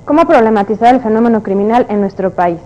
¿Cómo problematizar el fenómeno criminal en nuestro país?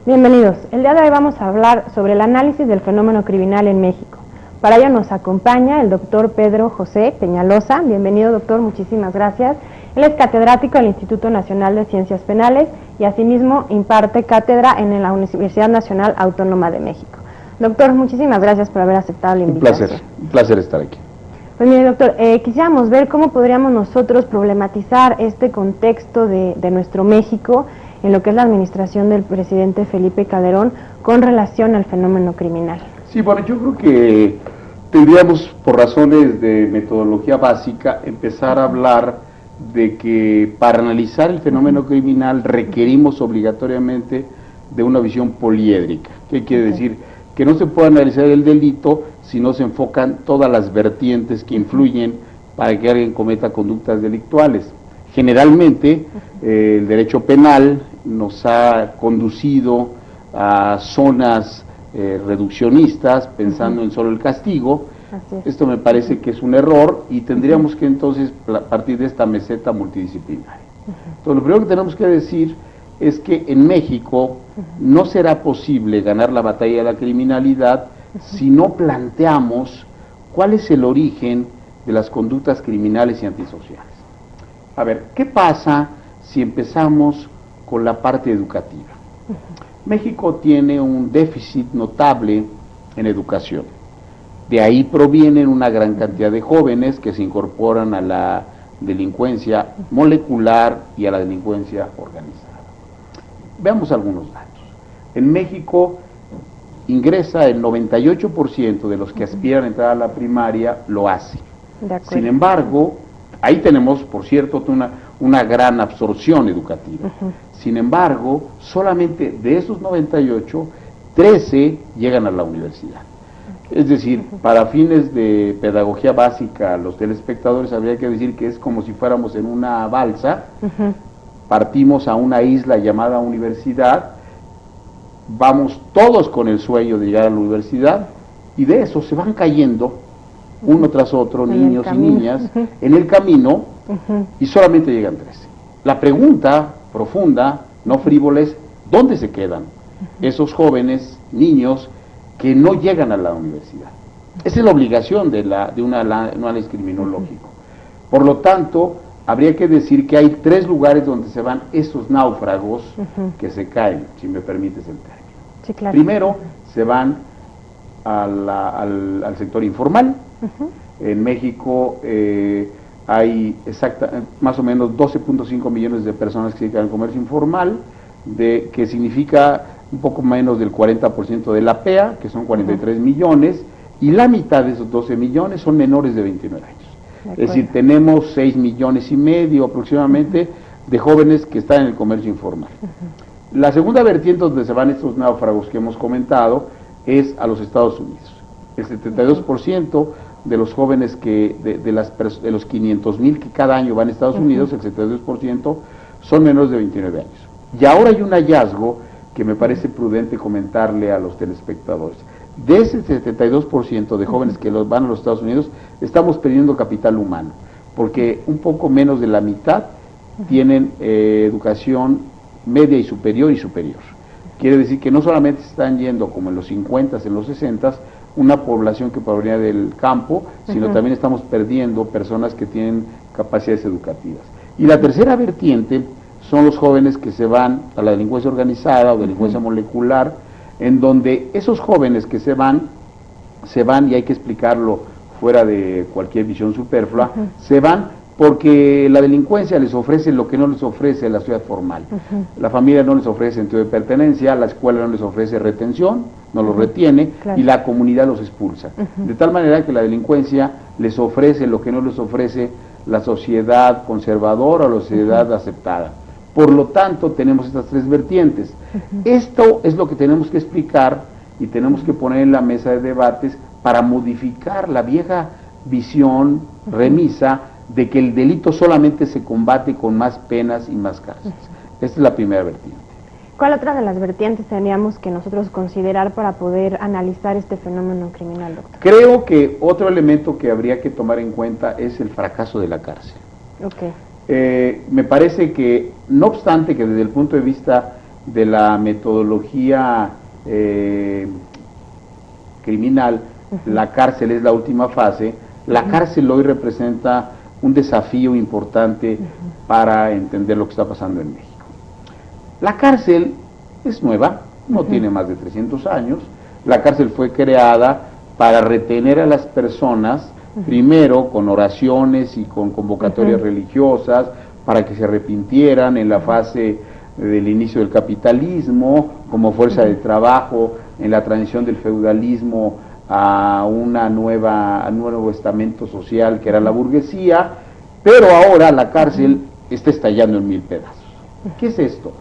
Bienvenidos. El día de hoy vamos a hablar sobre el análisis del fenómeno criminal en México. Para ello nos acompaña el doctor Pedro José Peñalosa. Bienvenido, doctor, muchísimas gracias. Él es catedrático del Instituto Nacional de Ciencias Penales y asimismo imparte cátedra en la Universidad Nacional Autónoma de México. Doctor, muchísimas gracias por haber aceptado la invitación. Un placer estar aquí. Pues mire, doctor, quisiéramos ver cómo podríamos nosotros problematizar este contexto de nuestro México en lo que es la administración del presidente Felipe Calderón con relación al fenómeno criminal. Sí, bueno, yo creo que tendríamos, por razones de metodología básica, empezar a hablar de que para analizar el fenómeno criminal requerimos obligatoriamente de una visión poliédrica. ¿Qué quiere decir? Que no se puede analizar el delito si no se enfocan todas las vertientes que influyen para que alguien cometa conductas delictuales. Generalmente, el derecho penal nos ha conducido a zonas reduccionistas, pensando en solo el castigo. Esto me parece que es un error y tendríamos que entonces partir de esta meseta multidisciplinaria. Entonces, lo primero que tenemos que decir es que en México no será posible ganar la batalla de la criminalidad si no planteamos cuál es el origen de las conductas criminales y antisociales. A ver, ¿qué pasa si empezamos con la parte educativa? México tiene un déficit notable en educación. De ahí provienen una gran cantidad de jóvenes que se incorporan a la delincuencia molecular y a la delincuencia organizada. Veamos algunos datos. En México ingresa el 98% de los que aspiran a entrar a la primaria, lo hace. Sin embargo, ahí tenemos, por cierto, una gran absorción educativa. Sin embargo, solamente de esos 98, 13 llegan a la universidad. Es decir, para fines de pedagogía básica, los telespectadores habría que decir que es como si fuéramos en una balsa, partimos a una isla llamada universidad, vamos todos con el sueño de llegar a la universidad, y de eso se van cayendo uno tras otro, niños y niñas, en el camino, y solamente llegan 13. La pregunta profunda, no frívola, es ¿dónde se quedan esos jóvenes, niños, que no llegan a la universidad? Esa es la obligación de un análisis criminológico. Por lo tanto, habría que decir que hay 3 lugares donde se van esos náufragos que se caen, si me permites el término. Sí, claro. Primero, se van al sector informal. En México hay más o menos 12.5 millones de personas que se dedican al comercio informal, que significa un poco menos del 40% de la PEA, que son 43 millones, y la mitad de esos 12 millones son menores de 29 años. Es decir, tenemos 6 millones y medio aproximadamente de jóvenes que están en el comercio informal. La segunda vertiente donde se van estos náufragos que hemos comentado es a los Estados Unidos. El 72% de los jóvenes de los 500,000 que cada año van a Estados Unidos, el 72% son menores de 29 años. Y ahora hay un hallazgo que me parece prudente comentarle a los telespectadores. De ese 72% de jóvenes que van a los Estados Unidos, estamos perdiendo capital humano, porque un poco menos de la mitad tienen educación media y superior. Quiere decir que no solamente están yendo como en los 50s, en los 60s, una población que provenía del campo, sino también estamos perdiendo personas que tienen capacidades educativas. Y la tercera vertiente son los jóvenes que se van a la delincuencia organizada o delincuencia molecular, en donde esos jóvenes que se van, y hay que explicarlo fuera de cualquier visión superflua, se van porque la delincuencia les ofrece lo que no les ofrece la ciudad formal. La familia no les ofrece sentido de pertenencia, la escuela no les ofrece retención, no los retiene, y la comunidad los expulsa. De tal manera que la delincuencia les ofrece lo que no les ofrece la sociedad conservadora o la sociedad aceptada. Por lo tanto, tenemos estas tres vertientes. Esto es lo que tenemos que explicar y tenemos que poner en la mesa de debates para modificar la vieja visión remisa de que el delito solamente se combate con más penas y más cárceles. Esta es la primera vertiente. ¿Cuál otra de las vertientes tendríamos que nosotros considerar para poder analizar este fenómeno criminal, doctor? Creo que otro elemento que habría que tomar en cuenta es el fracaso de la cárcel. Me parece que, no obstante que desde el punto de vista de la metodología criminal, la cárcel es la última fase, la cárcel hoy representa un desafío importante para entender lo que está pasando en México. La cárcel es nueva, no tiene más de 300 años. La cárcel fue creada para retener a las personas, primero con oraciones y con convocatorias religiosas, para que se arrepintieran en la fase del inicio del capitalismo, como fuerza de trabajo, en la transición del feudalismo a un nuevo estamento social que era la burguesía, pero ahora la cárcel está estallando en 1000 pedazos. ¿Qué es esto?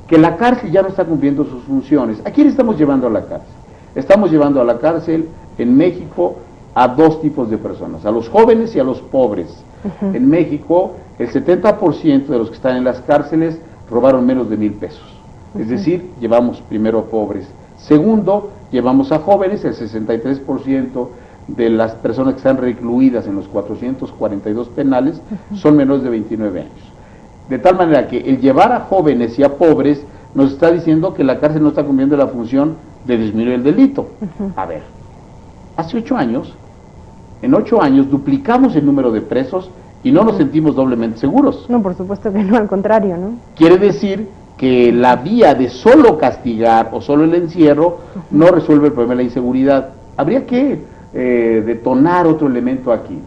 Que la cárcel ya no está cumpliendo sus funciones. ¿A quién estamos llevando a la cárcel? Estamos llevando a la cárcel en México a dos tipos de personas, a los jóvenes y a los pobres. En México, el 70% de los que están en las cárceles robaron menos de 1000 pesos. Es decir, llevamos primero a pobres. Segundo, llevamos a jóvenes, el 63% de las personas que están recluidas en los 442 penales son menores de 29 años. De tal manera que el llevar a jóvenes y a pobres nos está diciendo que la cárcel no está cumpliendo la función de disminuir el delito. A ver, hace 8 años, en 8 años duplicamos el número de presos y no nos sentimos doblemente seguros. No, por supuesto que no, al contrario, ¿no? Quiere decir que la vía de solo castigar o solo el encierro no resuelve el problema de la inseguridad. Habría que detonar otro elemento aquí.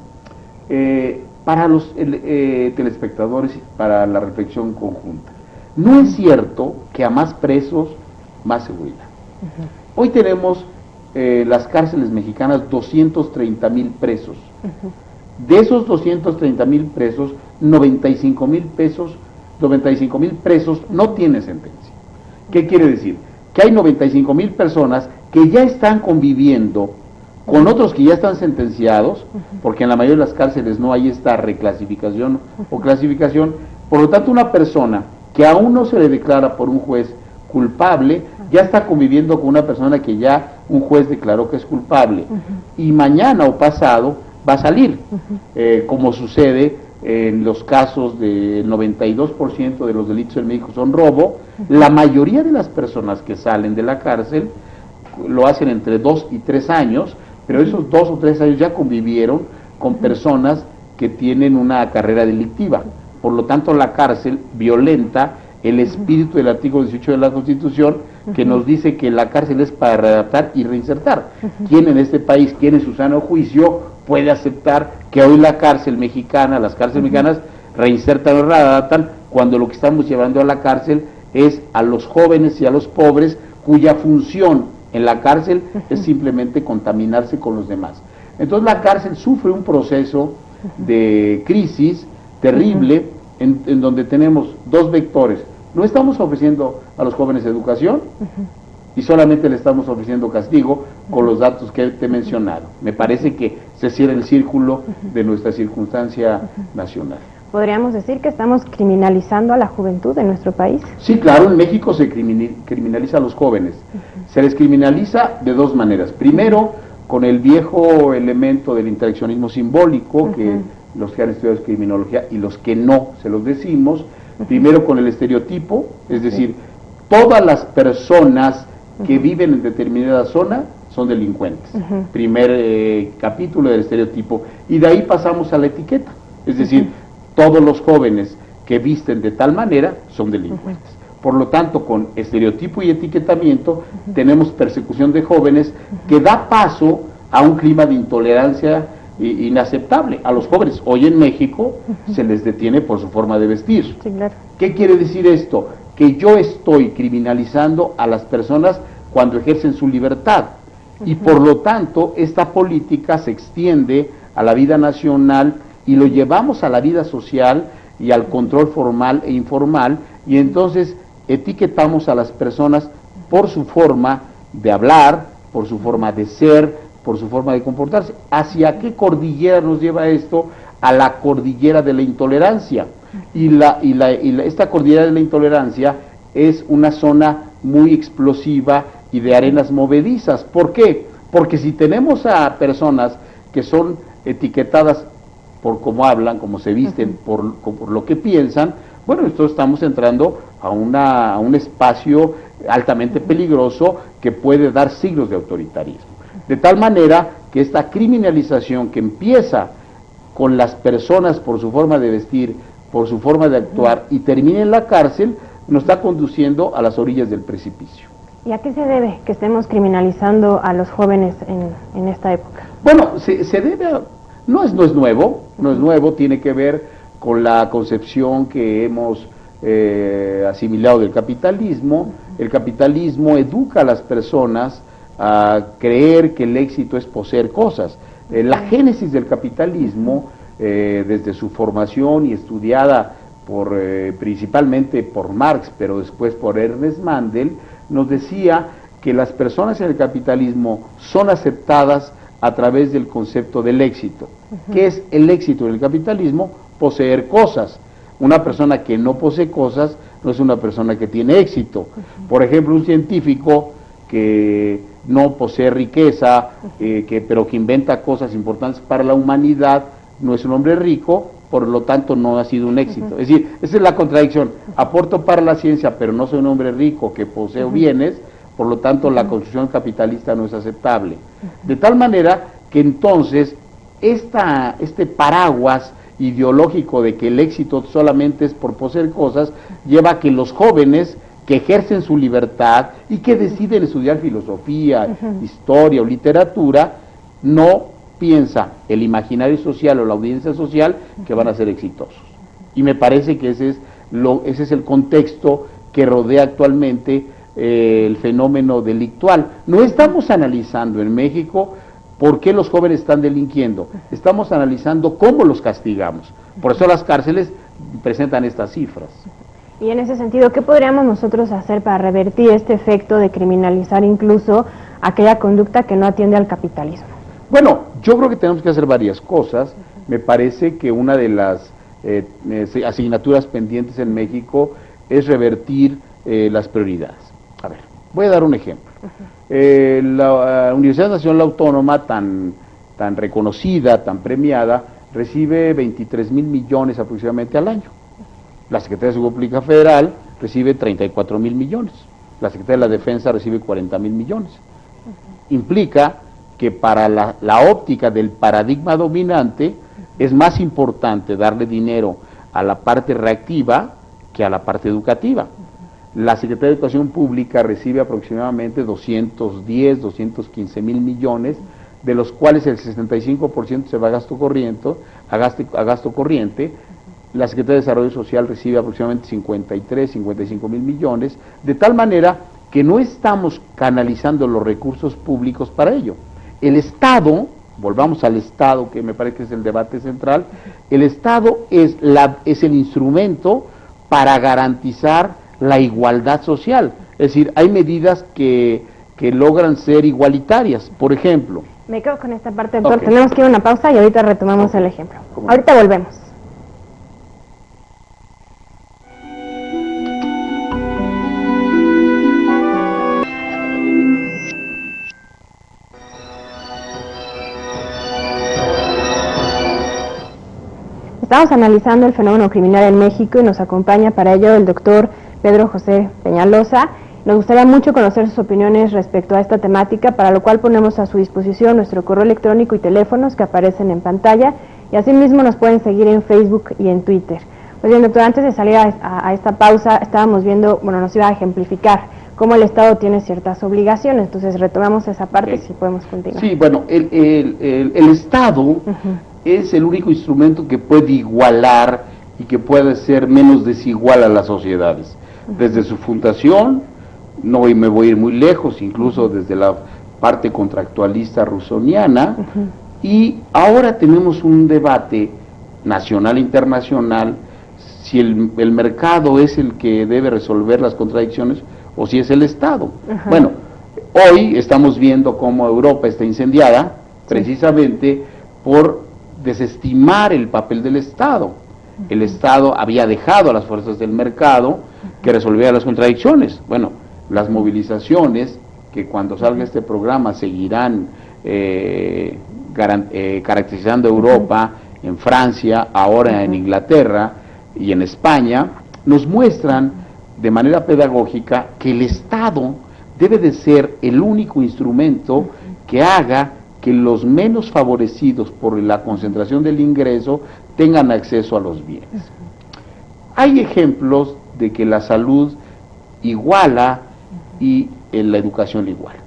Para los telespectadores y para la reflexión conjunta. No es cierto que a más presos, más seguridad. Hoy tenemos las cárceles mexicanas 230,000 presos. De esos 230,000 presos, 95,000 presos no tienen sentencia. ¿Qué quiere decir? Que hay 95,000 personas que ya están conviviendo con otros que ya están sentenciados, porque en la mayoría de las cárceles no hay esta reclasificación o clasificación. Por lo tanto, una persona que aún no se le declara por un juez culpable, ya está conviviendo con una persona que ya un juez declaró que es culpable, y mañana o pasado va a salir, como sucede en los casos del 92% de los delitos en México son robo. La mayoría de las personas que salen de la cárcel lo hacen entre 2 y 3 años, pero esos 2 o 3 años ya convivieron con personas que tienen una carrera delictiva. Por lo tanto, la cárcel violenta el espíritu del artículo 18 de la Constitución, que nos dice que la cárcel es para readaptar y reinsertar. ¿Quién en este país, quién en su sano juicio puede aceptar que hoy la cárcel mexicana, las cárceles mexicanas reinsertan o readaptan, cuando lo que estamos llevando a la cárcel es a los jóvenes y a los pobres, cuya función en la cárcel es simplemente contaminarse con los demás? Entonces la cárcel sufre un proceso de crisis terrible, en donde tenemos dos vectores. No estamos ofreciendo a los jóvenes educación y solamente le estamos ofreciendo castigo con los datos que te he mencionado. Me parece que se cierra el círculo de nuestra circunstancia nacional. ¿Podríamos decir que estamos criminalizando a la juventud de nuestro país? Sí, claro, en México se criminaliza a los jóvenes. Se les criminaliza de dos maneras. Primero, con el viejo elemento del interaccionismo simbólico, que los que han estudiado criminología y los que no, se los decimos. Primero con el estereotipo, es decir, todas las personas que viven en determinada zona son delincuentes. Primer capítulo del estereotipo. Y de ahí pasamos a la etiqueta, es decir, todos los jóvenes que visten de tal manera son delincuentes. Por lo tanto, con estereotipo y etiquetamiento tenemos persecución de jóvenes que da paso a un clima de intolerancia inaceptable. A los jóvenes hoy en México se les detiene por su forma de vestir. Sí, claro. ¿Qué quiere decir esto? Que yo estoy criminalizando a las personas cuando ejercen su libertad, y por lo tanto esta política se extiende a la vida nacional y lo llevamos a la vida social y al control formal e informal, y entonces etiquetamos a las personas por su forma de hablar, por su forma de ser, por su forma de comportarse. ¿Hacia qué cordillera nos lleva esto? A la cordillera de la intolerancia. Esta cordillera de la intolerancia es una zona muy explosiva y de arenas movedizas. ¿Por qué? Porque si tenemos a personas que son etiquetadas por cómo hablan, cómo se visten, por lo que piensan, bueno, entonces estamos entrando a un espacio altamente peligroso que puede dar signos de autoritarismo. De tal manera que esta criminalización que empieza con las personas por su forma de vestir, por su forma de actuar y termina en la cárcel, nos está conduciendo a las orillas del precipicio. ¿Y a qué se debe que estemos criminalizando a los jóvenes en esta época? Bueno, se debe a, no es nuevo, tiene que ver con la concepción que hemos asimilado del capitalismo. El capitalismo educa a las personas a creer que el éxito es poseer cosas. La génesis del capitalismo, desde su formación y estudiada principalmente por Marx, pero después por Ernest Mandel, nos decía que las personas en el capitalismo son aceptadas a través del concepto del éxito. ¿Qué es el éxito en el capitalismo? Poseer cosas. Una persona que no posee cosas no es una persona que tiene éxito. Por ejemplo, un científico que no posee riqueza, pero que inventa cosas importantes para la humanidad, no es un hombre rico, por lo tanto no ha sido un éxito. Es decir, esa es la contradicción. Aporto para la ciencia, pero no soy un hombre rico que posee bienes, por lo tanto la construcción capitalista no es aceptable. De tal manera que entonces este paraguas ideológico de que el éxito solamente es por poseer cosas, lleva a que los jóvenes que ejercen su libertad y que deciden estudiar filosofía, historia o literatura, no piensa el imaginario social o la audiencia social que van a ser exitosos. Y me parece que ese es el contexto que rodea actualmente el fenómeno delictual. No estamos analizando en México por qué los jóvenes están delinquiendo, estamos analizando cómo los castigamos. Por eso las cárceles presentan estas cifras. Y en ese sentido, ¿qué podríamos nosotros hacer para revertir este efecto de criminalizar incluso aquella conducta que no atiende al capitalismo? Bueno, yo creo que tenemos que hacer varias cosas. Me parece que una de las asignaturas pendientes en México es revertir las prioridades. A ver, voy a dar un ejemplo. La Universidad Nacional Autónoma, tan reconocida, tan premiada, recibe 23,000 millones aproximadamente al año. La Secretaría de Seguridad Pública Federal recibe 34,000 millones. La Secretaría de la Defensa recibe 40,000 millones. Implica que para la óptica del paradigma dominante es más importante darle dinero a la parte reactiva que a la parte educativa. La Secretaría de Educación Pública recibe aproximadamente 215 mil millones, de los cuales el 65% se va a gasto corriente. La Secretaría de Desarrollo Social recibe aproximadamente 55 mil millones, de tal manera que no estamos canalizando los recursos públicos para ello. El Estado, volvamos al Estado, que me parece que es el debate central, el Estado es el instrumento para garantizar la igualdad social. Es decir, hay medidas que logran ser igualitarias. Por ejemplo... Me quedo con esta parte, doctor. Okay. Tenemos que ir a una pausa y ahorita retomamos el ejemplo. Ahorita volvemos. Estamos analizando el fenómeno criminal en México y nos acompaña para ello el doctor Pedro José Peñalosa. Nos gustaría mucho conocer sus opiniones respecto a esta temática, para lo cual ponemos a su disposición nuestro correo electrónico y teléfonos que aparecen en pantalla, y asimismo nos pueden seguir en Facebook y en Twitter. Pues bien, doctor, antes de salir a esta pausa estábamos viendo, nos iba a ejemplificar cómo el Estado tiene ciertas obligaciones, entonces retomamos esa parte, si podemos continuar. Sí, bueno, el Estado es el único instrumento que puede igualar y que puede ser menos desigual a las sociedades. Desde su fundación, no me voy a ir muy lejos, incluso desde la parte contractualista rusoniana, y ahora tenemos un debate nacional e internacional si el mercado es el que debe resolver las contradicciones o si es el Estado. Ajá. Bueno, hoy estamos viendo cómo Europa está incendiada precisamente por desestimar el papel del Estado. El Estado había dejado a las fuerzas del mercado que resolvieran las contradicciones. Bueno, las movilizaciones, que cuando salga este programa seguirán caracterizando Europa, en Francia, ahora en Inglaterra y en España, nos muestran de manera pedagógica que el Estado debe de ser el único instrumento que haga que los menos favorecidos por la concentración del ingreso tengan acceso a los bienes. Hay ejemplos de que la salud iguala y la educación iguala.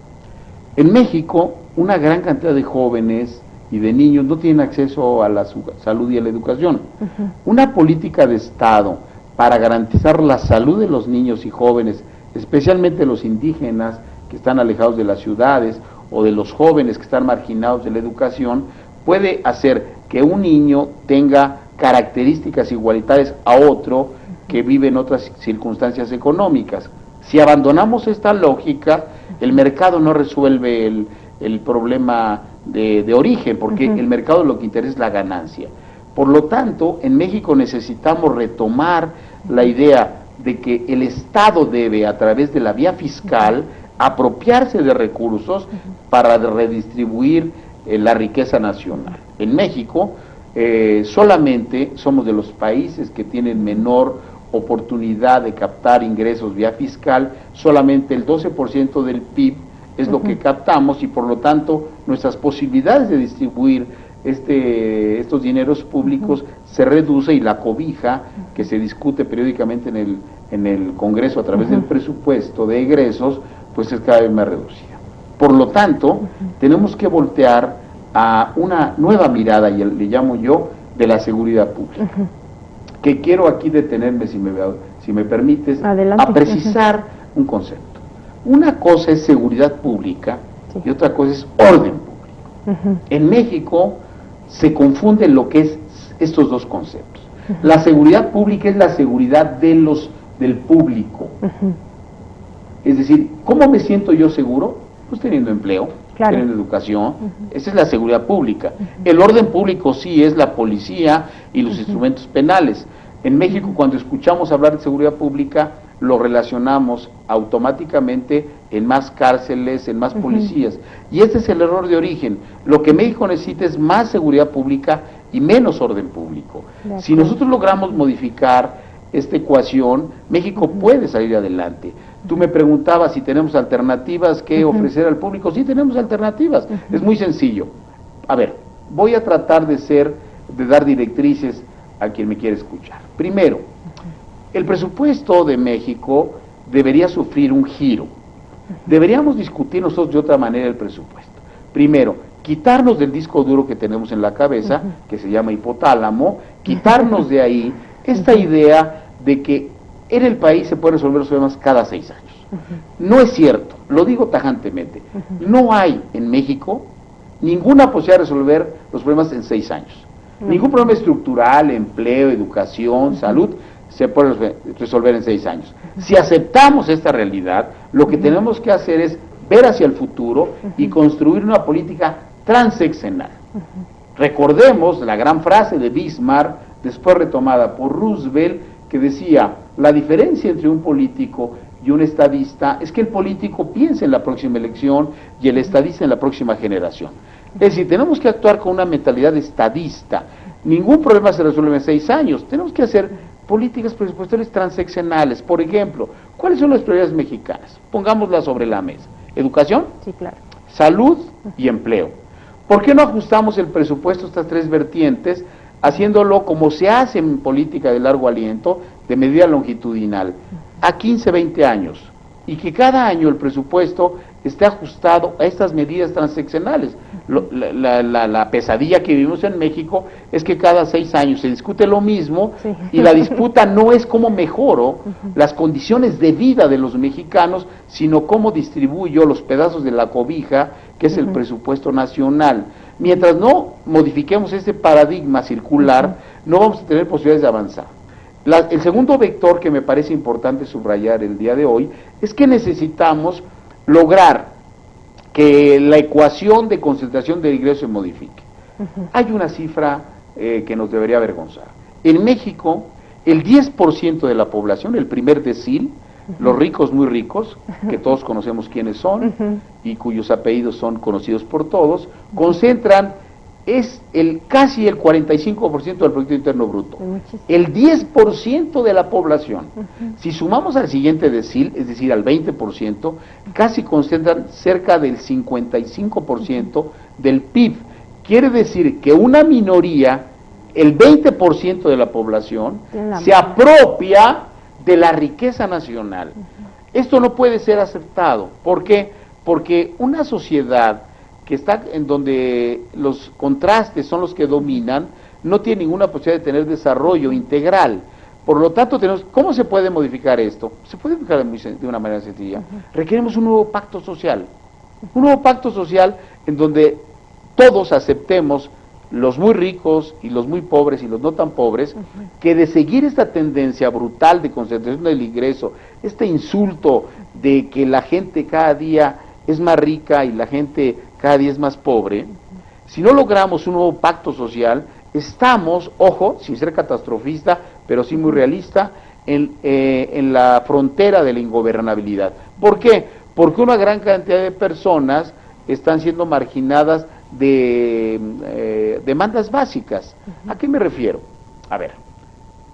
En México, una gran cantidad de jóvenes y de niños no tienen acceso a la salud y a la educación. Una política de Estado para garantizar la salud de los niños y jóvenes, especialmente los indígenas que están alejados de las ciudades o de los jóvenes que están marginados de la educación, puede hacer que un niño tenga características igualitarias a otro que vive en otras circunstancias económicas. Si abandonamos esta lógica, el mercado no resuelve el problema de origen, porque el mercado lo que interesa es la ganancia. Por lo tanto, en México necesitamos retomar la idea de que el Estado debe, a través de la vía fiscal, apropiarse de recursos para redistribuir la riqueza nacional. En México, solamente somos de los países que tienen menor oportunidad de captar ingresos vía fiscal, solamente el 12% del PIB es lo que captamos, y por lo tanto nuestras posibilidades de distribuir estos dineros públicos se reduce, y la cobija que se discute periódicamente en el Congreso a través del presupuesto de egresos, pues es cada vez más reducida. Por lo tanto, tenemos que voltear a una nueva mirada, y le llamo yo, de la seguridad pública, que quiero aquí detenerme, si me permites, adelante, a precisar un concepto. Una cosa es seguridad pública y otra cosa es orden público. En México se confunde lo que es estos dos conceptos. La seguridad pública es la seguridad del público. Es decir, ¿cómo me siento yo seguro? Pues teniendo empleo, teniendo educación. Esa es la seguridad pública. El orden público sí es la policía y los instrumentos penales. En México, cuando escuchamos hablar de seguridad pública, lo relacionamos automáticamente en más cárceles, en más policías. Y este es el error de origen. Lo que México necesita es más seguridad pública y menos orden público. Si nosotros logramos modificar esta ecuación, México puede salir adelante. Tú me preguntabas si tenemos alternativas que ofrecer al público. Sí, tenemos alternativas. Es muy sencillo. A ver, voy a tratar de dar directrices a quien me quiere escuchar. Primero, el presupuesto de México debería sufrir un giro. Deberíamos discutir nosotros de otra manera el presupuesto. Primero, quitarnos del disco duro que tenemos en la cabeza, que se llama hipotálamo, quitarnos de ahí esta idea de que en el país se pueden resolver los problemas cada 6 años. No es cierto, lo digo tajantemente. No hay en México ninguna posibilidad de resolver los problemas en 6 años. Ningún problema estructural, empleo, educación, salud, se puede resolver en 6 años. Si aceptamos esta realidad, lo que tenemos que hacer es ver hacia el futuro y construir una política transeccional. Recordemos la gran frase de Bismarck, después retomada por Roosevelt, que decía: la diferencia entre un político y un estadista es que el político piensa en la próxima elección y el estadista en la próxima generación. Es decir, tenemos que actuar con una mentalidad estadista. Ningún problema se resuelve en 6 años. Tenemos que hacer políticas presupuestarias transeccionales. Por ejemplo, ¿cuáles son las prioridades mexicanas? Pongámoslas sobre la mesa. ¿Educación? Sí, claro. Salud y empleo. ¿Por qué no ajustamos el presupuesto a estas 3 vertientes, haciéndolo como se hace en política de largo aliento, de medida longitudinal, a 15, 20 años? Y que cada año el presupuesto esté ajustado a estas medidas transeccionales. La pesadilla que vivimos en México es que cada 6 años se discute lo mismo, y la disputa no es cómo mejoro las condiciones de vida de los mexicanos, sino cómo distribuyo los pedazos de la cobija, que es el presupuesto nacional. Mientras no modifiquemos este paradigma circular, no vamos a tener posibilidades de avanzar. El segundo vector que me parece importante subrayar el día de hoy es que necesitamos lograr que la ecuación de concentración del ingreso se modifique. Hay una cifra que nos debería avergonzar. En México, el 10% de la población, el primer decil, los ricos muy ricos, que todos conocemos quiénes son y cuyos apellidos son conocidos por todos, concentran casi el 45% del Producto Interno Bruto. El 10% de la población. Si sumamos al siguiente decil, es decir, al 20%, casi concentran cerca del 55% del PIB. Quiere decir que una minoría, el 20% de la población, se apropia de la riqueza nacional. Esto no puede ser aceptado. ¿Por qué? Porque una sociedad que está en donde los contrastes son los que dominan, no tiene ninguna posibilidad de tener desarrollo integral. Por lo tanto, ¿cómo se puede modificar esto? Se puede modificar de una manera sencilla. Requerimos un nuevo pacto social. Un nuevo pacto social en donde todos aceptemos, los muy ricos y los muy pobres y los no tan pobres, que de seguir esta tendencia brutal de concentración del ingreso, este insulto de que la gente cada día es más rica y la gente cada día es más pobre, si no logramos un nuevo pacto social, estamos, ojo, sin ser catastrofista, pero sí muy realista, en la frontera de la ingobernabilidad. ¿Por qué? Porque una gran cantidad de personas están siendo marginadas de demandas básicas. ¿A qué me refiero? A ver,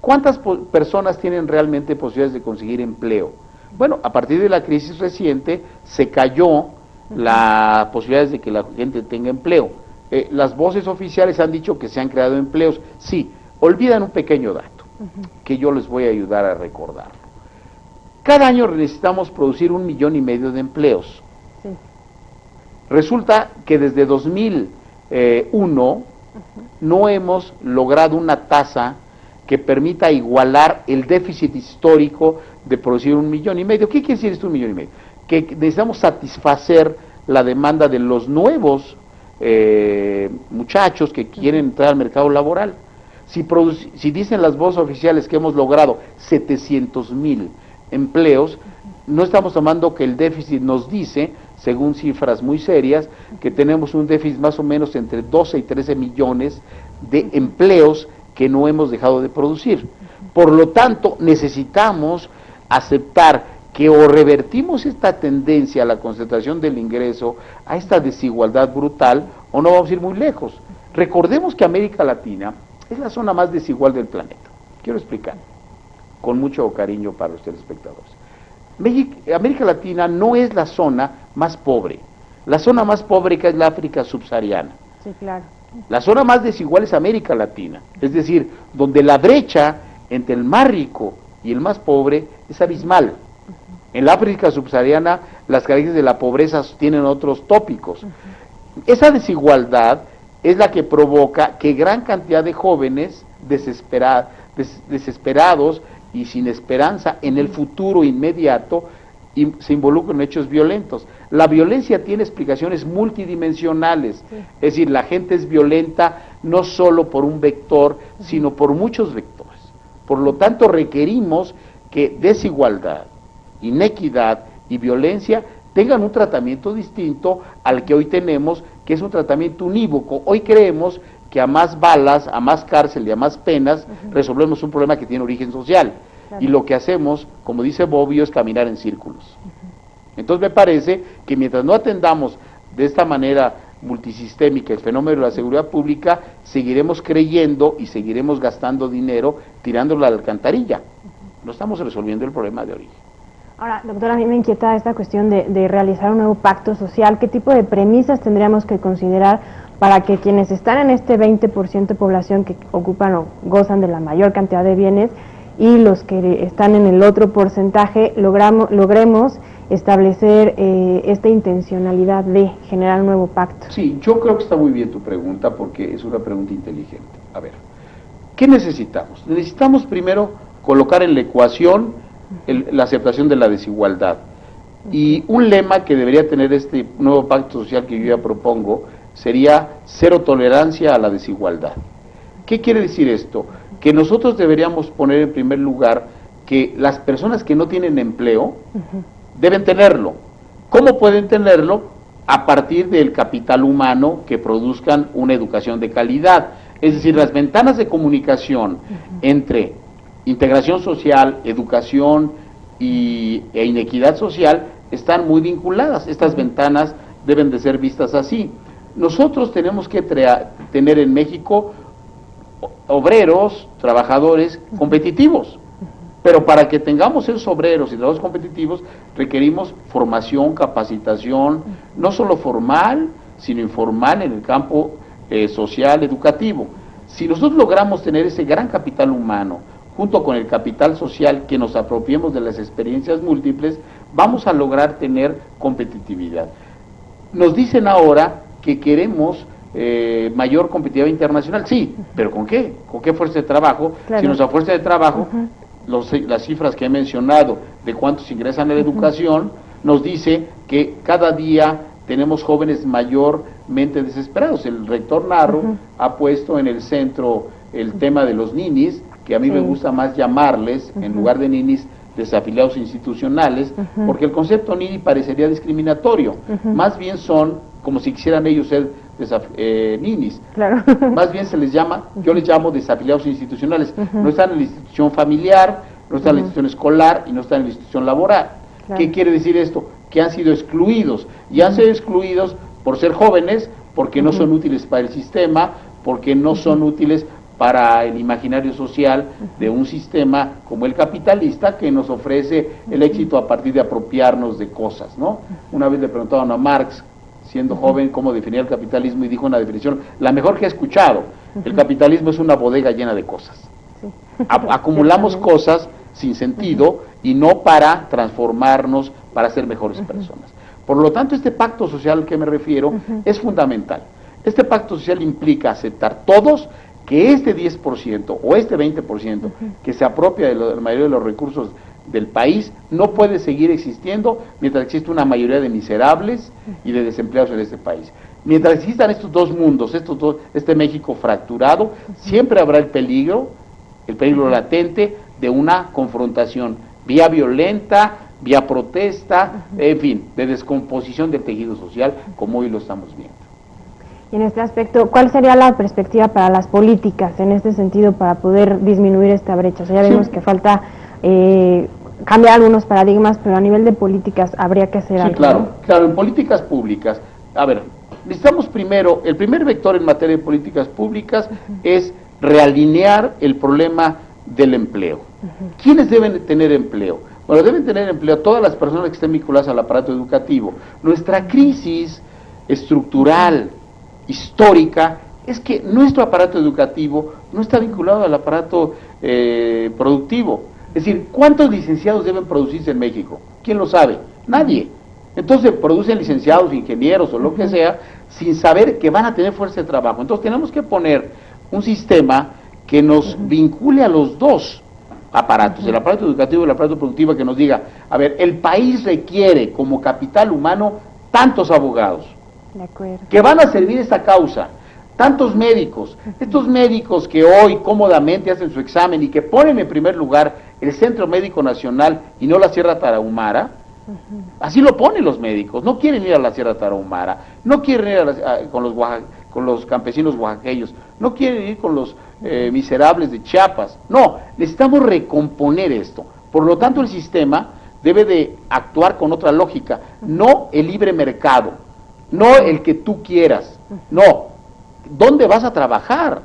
¿cuántas personas tienen realmente posibilidades de conseguir empleo? Bueno, a partir de la crisis reciente se cayó las posibilidades de que la gente tenga empleo. Las voces oficiales han dicho que se han creado empleos. Sí, olvidan un pequeño dato que yo les voy a ayudar a recordar. Cada año necesitamos producir 1,5 millones de empleos. Sí. Resulta que desde 2001 no hemos logrado una tasa que permita igualar el déficit histórico de producir 1,5 millones. ¿Qué quiere decir esto, 1,5 millones? Que necesitamos satisfacer la demanda de los nuevos muchachos que quieren entrar al mercado laboral. Si dicen las voces oficiales que hemos logrado 700,000 empleos, no estamos tomando que el déficit nos dice, según cifras muy serias, que tenemos un déficit más o menos entre 12 y 13 millones de empleos que no hemos dejado de producir. Por lo tanto, necesitamos aceptar que o revertimos esta tendencia a la concentración del ingreso, a esta desigualdad brutal, o no vamos a ir muy lejos. Recordemos que América Latina es la zona más desigual del planeta. Quiero explicar, con mucho cariño para los telespectadores. América Latina no es la zona más pobre. La zona más pobre es la África subsahariana. Sí, claro. La zona más desigual es América Latina. Es decir, donde la brecha entre el más rico y el más pobre es abismal. En la África subsahariana las carencias de la pobreza tienen otros tópicos. Esa desigualdad es la que provoca que gran cantidad de jóvenes desesperados y sin esperanza en el futuro inmediato se involucran en hechos violentos. La violencia tiene explicaciones multidimensionales, es decir, la gente es violenta no solo por un vector, sino por muchos vectores. Por lo tanto, requerimos que desigualdad, inequidad y violencia tengan un tratamiento distinto al que hoy tenemos, que es un tratamiento unívoco. Hoy creemos que a más balas, a más cárcel y a más penas resolvemos un problema que tiene origen social. Claro. Y lo que hacemos, como dice Bobbio, es caminar en círculos. Entonces me parece que mientras no atendamos de esta manera multisistémica el fenómeno de la seguridad pública, seguiremos creyendo y seguiremos gastando dinero tirándolo a la alcantarilla. No estamos resolviendo el problema de origen. Ahora, doctora, a mí me inquieta esta cuestión de realizar un nuevo pacto social. ¿Qué tipo de premisas tendríamos que considerar para que quienes están en este 20% de población que ocupan o gozan de la mayor cantidad de bienes y los que están en el otro porcentaje logremos establecer esta intencionalidad de generar un nuevo pacto? Sí, yo creo que está muy bien tu pregunta porque es una pregunta inteligente. A ver, ¿qué necesitamos? Necesitamos primero colocar en la ecuación la aceptación de la desigualdad. Y un lema que debería tener este nuevo pacto social que yo ya propongo sería cero tolerancia a la desigualdad. ¿Qué quiere decir esto? que nosotros deberíamos poner en primer lugar que las personas que no tienen empleo deben tenerlo. ¿Cómo pueden tenerlo? A partir del capital humano que produzcan una educación de calidad. Es decir, las ventanas de comunicación entre integración social, educación e inequidad social están muy vinculadas. Estas ventanas deben de ser vistas así. Nosotros tenemos que tener en México obreros, trabajadores competitivos, pero para que tengamos esos obreros y trabajadores competitivos requerimos formación, capacitación, no solo formal, sino informal en el campo social, educativo. Si nosotros logramos tener ese gran capital humano, junto con el capital social, que nos apropiemos de las experiencias múltiples, vamos a lograr tener competitividad. Nos dicen ahora que queremos mayor competitividad internacional, sí, pero ¿con qué? ¿Con qué fuerza de trabajo? Claro. Si nuestra fuerza de trabajo, las cifras que he mencionado de cuántos ingresan a la educación, nos dice que cada día tenemos jóvenes mayormente desesperados. El rector Narro ha puesto en el centro el tema de los ninis, que a mí me gusta más llamarles, en lugar de ninis, desafiliados institucionales, porque el concepto nini parecería discriminatorio. Más bien son como si quisieran ellos ser ninis. Claro. Más bien se les llama, yo les llamo desafiliados institucionales. No están en la institución familiar, no están en la institución escolar y no están en la institución laboral. Claro. ¿Qué quiere decir esto? Que han sido excluidos. Y han sido excluidos por ser jóvenes, porque no son útiles para el sistema, porque no son útiles para el imaginario social de un sistema como el capitalista, que nos ofrece el éxito a partir de apropiarnos de cosas, ¿no? Una vez le preguntaban a Marx, siendo joven, cómo definía el capitalismo, y dijo una definición, la mejor que he escuchado: el capitalismo es una bodega llena de cosas. Acumulamos cosas sin sentido y no para transformarnos, para ser mejores personas. Por lo tanto, este pacto social al que me refiero es fundamental. Este pacto social implica aceptar todos que este 10% o este 20% que se apropia de la mayoría de los recursos del país no puede seguir existiendo mientras existe una mayoría de miserables y de desempleados en este país. Mientras existan estos dos mundos, este México fracturado, siempre habrá el peligro latente de una confrontación vía violenta, vía protesta, en fin, de descomposición del tejido social, como hoy lo estamos viendo. Y en este aspecto, ¿cuál sería la perspectiva para las políticas en este sentido para poder disminuir esta brecha? O sea, ya vemos que falta cambiar algunos paradigmas, pero a nivel de políticas habría que hacer algo. Claro, ¿no? Claro, en políticas públicas, a ver, necesitamos primero, el primer vector en materia de políticas públicas es realinear el problema del empleo. ¿Quiénes deben tener empleo? Bueno, deben tener empleo todas las personas que estén vinculadas al aparato educativo. Nuestra crisis estructural, histórica, es que nuestro aparato educativo no está vinculado al aparato productivo. Es decir, ¿cuántos licenciados deben producirse en México? ¿Quién lo sabe? Nadie. Entonces producen licenciados, ingenieros o lo que sea, sin saber que van a tener fuerza de trabajo. Entonces tenemos que poner un sistema que nos vincule a los dos aparatos, el aparato educativo y el aparato productivo, que nos diga, a ver, el país requiere como capital humano tantos abogados, de acuerdo, que van a servir esta causa, tantos médicos, estos médicos que hoy cómodamente hacen su examen y que ponen en primer lugar el Centro Médico Nacional y no la Sierra Tarahumara. Así lo ponen los médicos, no quieren ir a la Sierra Tarahumara, no quieren ir con los campesinos oaxaqueños, no quieren ir con los miserables de Chiapas. No, necesitamos recomponer esto. Por lo tanto, el sistema debe de actuar con otra lógica, no el libre mercado, no el que tú quieras, no. ¿Dónde vas a trabajar?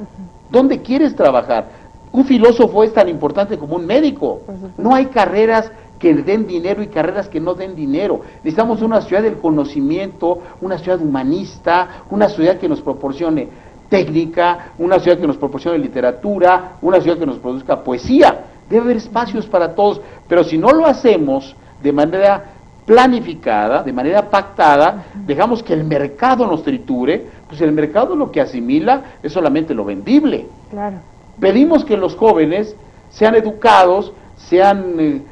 ¿Dónde quieres trabajar? Un filósofo es tan importante como un médico. No hay carreras que den dinero y carreras que no den dinero. Necesitamos una ciudad del conocimiento, una ciudad humanista, una ciudad que nos proporcione técnica, una ciudad que nos proporcione literatura, una ciudad que nos produzca poesía. Debe haber espacios para todos, pero si no lo hacemos de manera planificada, de manera pactada, dejamos que el mercado nos triture, pues el mercado lo que asimila es solamente lo vendible. Claro. Pedimos que los jóvenes sean educados, sean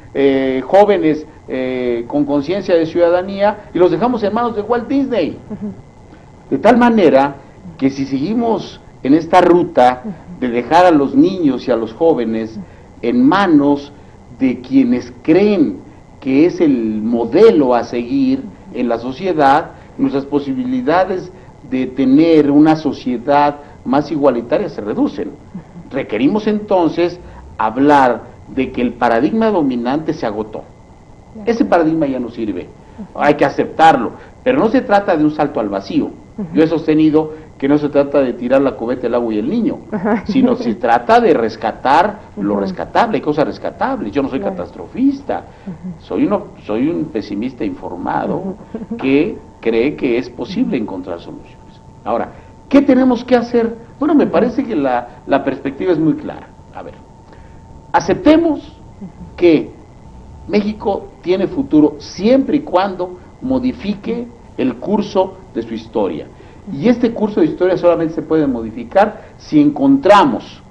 jóvenes con conciencia de ciudadanía, y los dejamos en manos de Walt Disney. De tal manera que si seguimos en esta ruta de dejar a los niños y a los jóvenes en manos de quienes creen que es el modelo a seguir en la sociedad, nuestras posibilidades de tener una sociedad más igualitaria se reducen. Requerimos entonces hablar de que el paradigma dominante se agotó. Ese paradigma ya no sirve, hay que aceptarlo, pero no se trata de un salto al vacío. Yo he sostenido que no se trata de tirar la cubeta, el agua y el niño, sino se trata de rescatar lo rescatable, hay cosas rescatables. Yo no soy catastrofista, soy un pesimista informado que cree que es posible encontrar soluciones. Ahora, ¿qué tenemos que hacer? Bueno, me parece que la perspectiva es muy clara. A ver, aceptemos que México tiene futuro siempre y cuando modifique el curso de su historia. Y este curso de historia solamente se puede modificar si encontramos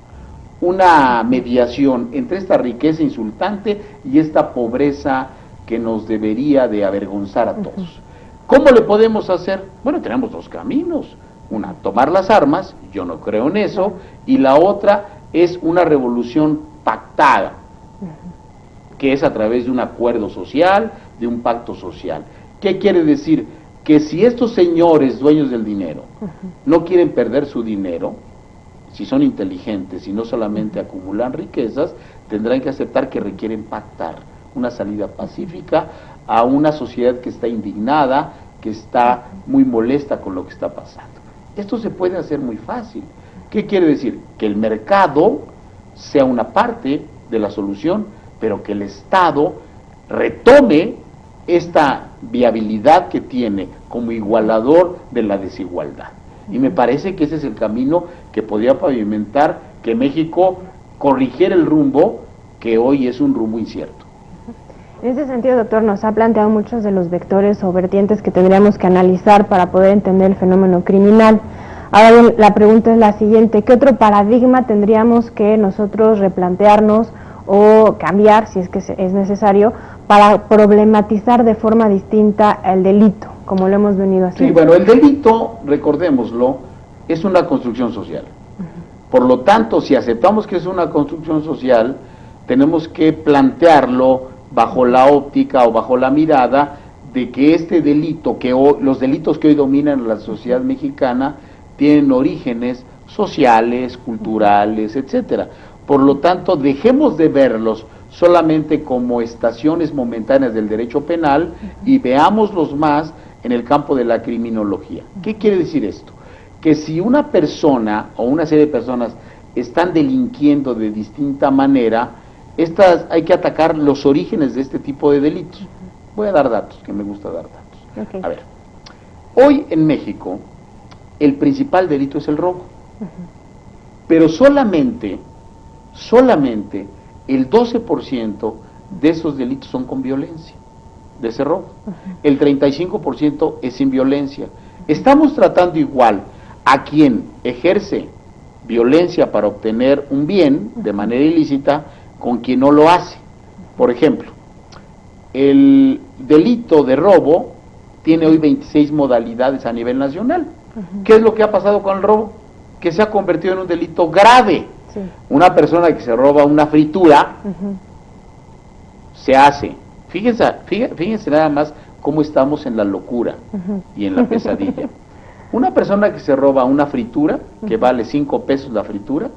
una mediación entre esta riqueza insultante y esta pobreza que nos debería de avergonzar a todos. ¿Cómo le podemos hacer? Bueno, tenemos dos caminos. Una, tomar las armas, yo no creo en eso, y la otra es una revolución pactada, que es a través de un acuerdo social, de un pacto social. ¿Qué quiere decir? Que si estos señores dueños del dinero no quieren perder su dinero, si son inteligentes y no solamente acumulan riquezas, tendrán que aceptar que requieren pactar una salida pacífica a una sociedad que está indignada, que está muy molesta con lo que está pasando. Esto se puede hacer muy fácil. ¿Qué quiere decir? Que el mercado sea una parte de la solución, pero que el Estado retome esta viabilidad que tiene como igualador de la desigualdad. Y me parece que ese es el camino que podría pavimentar que México corrigiera el rumbo que hoy es un rumbo incierto. En ese sentido, doctor, nos ha planteado muchos de los vectores o vertientes que tendríamos que analizar para poder entender el fenómeno criminal. Ahora bien, la pregunta es la siguiente: ¿qué otro paradigma tendríamos que nosotros replantearnos o cambiar, si es que es necesario, para problematizar de forma distinta el delito, como lo hemos venido haciendo? Sí, bueno, el delito, recordémoslo, es una construcción social. Por lo tanto, si aceptamos que es una construcción social, tenemos que plantearlo bajo la óptica o bajo la mirada de que este delito, los delitos que hoy dominan la sociedad mexicana, tienen orígenes sociales, culturales, etcétera. Por lo tanto, dejemos de verlos solamente como estaciones momentáneas del derecho penal y veámoslos más en el campo de la criminología. ¿Qué quiere decir esto? Que si una persona o una serie de personas están delinquiendo de distinta manera, hay que atacar los orígenes de este tipo de delitos. Voy a dar datos, que me gusta dar datos. Okay. A ver, hoy en México el principal delito es el robo, pero solamente el 12% de esos delitos son con violencia, de ese robo. El 35% es sin violencia. Estamos tratando igual a quien ejerce violencia para obtener un bien de manera ilícita con quien no lo hace. Por ejemplo, el delito de robo tiene hoy 26 modalidades a nivel nacional. ¿Qué es lo que ha pasado con el robo? Que se ha convertido en un delito grave. Sí. Una persona que se roba una fritura se hace. Fíjense nada más cómo estamos en la locura y en la pesadilla. Una persona que se roba una fritura, que vale 5 pesos la fritura,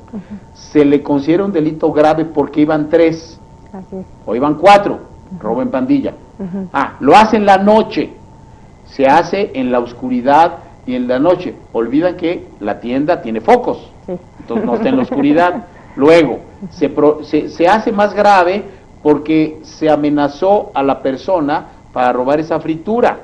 se le considera un delito grave porque iban 3, o iban 4, robo en pandilla. Lo hace en la noche, se hace en la oscuridad y en la noche. Olvidan que la tienda tiene focos, entonces no está en la oscuridad. Luego, se hace más grave porque se amenazó a la persona para robar esa fritura.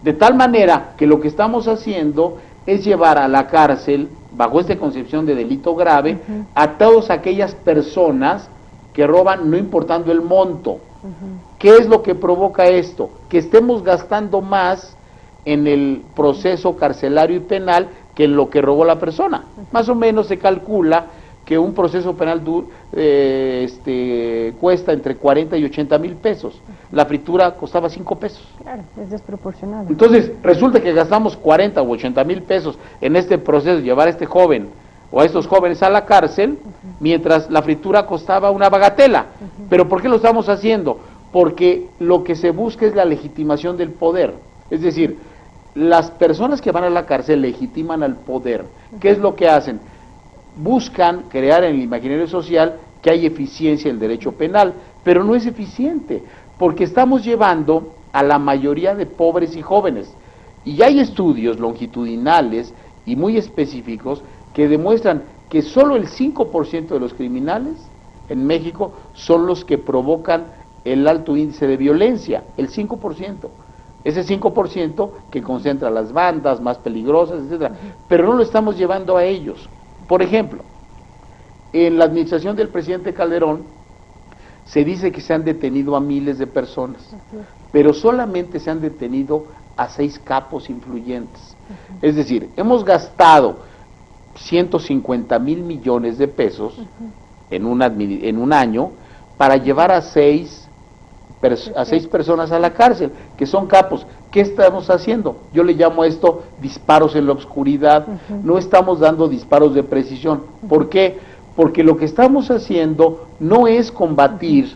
De tal manera que lo que estamos haciendo es llevar a la cárcel, bajo esta concepción de delito grave, a todas aquellas personas que roban no importando el monto. ¿Qué es lo que provoca esto? Que estemos gastando más en el proceso carcelario y penal que en lo que robó la persona. Más o menos se calcula que un proceso penal cuesta entre 40 y 80 mil pesos. La fritura costaba 5 pesos. Claro, es desproporcionado. Entonces, resulta que gastamos 40 o 80 mil pesos en este proceso, llevar a este joven o a estos jóvenes a la cárcel, mientras la fritura costaba una bagatela. ¿Pero por qué lo estamos haciendo? Porque lo que se busca es la legitimación del poder. Es decir, las personas que van a la cárcel legitiman al poder. ¿Qué es lo que hacen? Buscan crear en el imaginario social que hay eficiencia en el derecho penal, pero no es eficiente, porque estamos llevando a la mayoría de pobres y jóvenes. Y hay estudios longitudinales y muy específicos que demuestran que solo el 5% de los criminales en México son los que provocan el alto índice de violencia, el 5%. Ese 5% que concentra las bandas más peligrosas, etcétera, pero no lo estamos llevando a ellos. Por ejemplo, en la administración del presidente Calderón se dice que se han detenido a miles de personas, pero solamente se han detenido a 6 capos influyentes. Es decir, hemos gastado 150,000 millones de pesos en un año para llevar a 6 personas a la cárcel, que son capos. ¿Qué estamos haciendo? Yo le llamo a esto disparos en la oscuridad. No estamos dando disparos de precisión. ¿Por qué? Porque lo que estamos haciendo no es combatir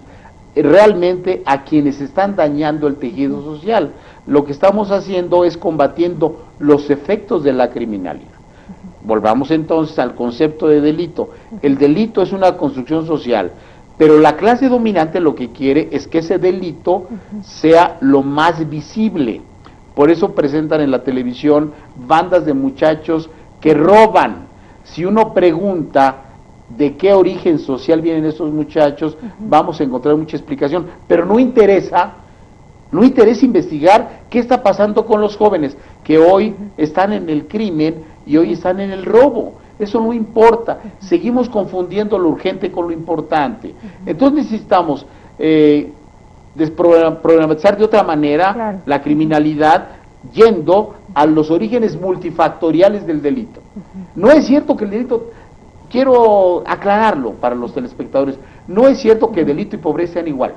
realmente a quienes están dañando el tejido social. Lo que estamos haciendo es combatiendo los efectos de la criminalidad. Volvamos entonces al concepto de delito. El delito es una construcción social, pero la clase dominante lo que quiere es que ese delito sea lo más visible. Por eso presentan en la televisión bandas de muchachos que roban. Si uno pregunta de qué origen social vienen estos muchachos, vamos a encontrar mucha explicación, pero no interesa investigar qué está pasando con los jóvenes que hoy están en el crimen y hoy están en el robo. Eso no importa, seguimos confundiendo lo urgente con lo importante. Entonces necesitamos desprogramar de otra manera la criminalidad, yendo a los orígenes multifactoriales del delito. No es cierto que el delito, quiero aclararlo para los telespectadores, no es cierto que delito y pobreza sean igual.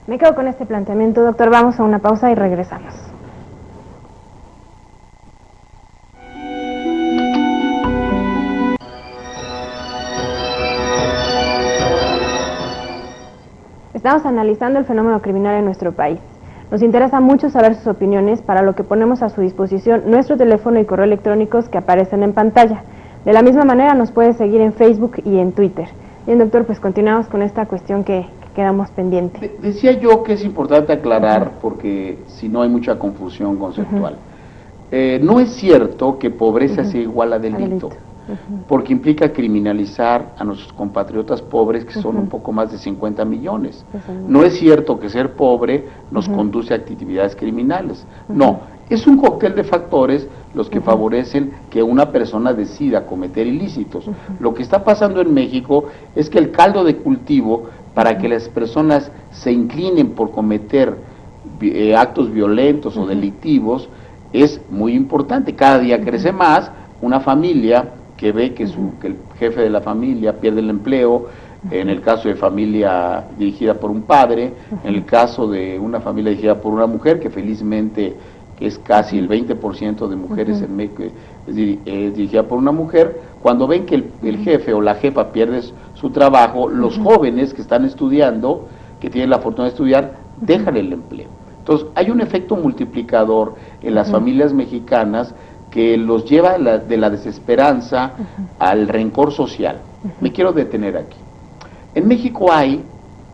Me quedo con este planteamiento, doctor. Vamos a una pausa y regresamos. Estamos analizando el fenómeno criminal en nuestro país. Nos interesa mucho saber sus opiniones, para lo que ponemos a su disposición nuestro teléfono y correo electrónicos que aparecen en pantalla. De la misma manera nos puede seguir en Facebook y en Twitter. Bien, doctor, pues continuamos con esta cuestión que quedamos pendiente. Decía yo que es importante aclarar, porque si no hay mucha confusión conceptual. No es cierto que pobreza sea igual a delito. Porque implica criminalizar a nuestros compatriotas pobres, que son un poco más de 50 millones. No es cierto que ser pobre nos conduce a actividades criminales. No, es un cóctel de factores los que favorecen que una persona decida cometer ilícitos. Lo que está pasando en México es que el caldo de cultivo para que las personas se inclinen por cometer actos violentos o delictivos es muy importante. Cada día crece más una familia que ve que el jefe de la familia pierde el empleo, en el caso de familia dirigida por un padre, en el caso de una familia dirigida por una mujer, que felizmente es casi el 20% de mujeres en México es dirigida por una mujer. Cuando ven que el jefe o la jefa pierde su trabajo, los jóvenes que están estudiando, que tienen la fortuna de estudiar, dejan el empleo. Entonces hay un efecto multiplicador en las familias mexicanas que los lleva de la desesperanza al rencor social. Me quiero detener aquí. En México hay,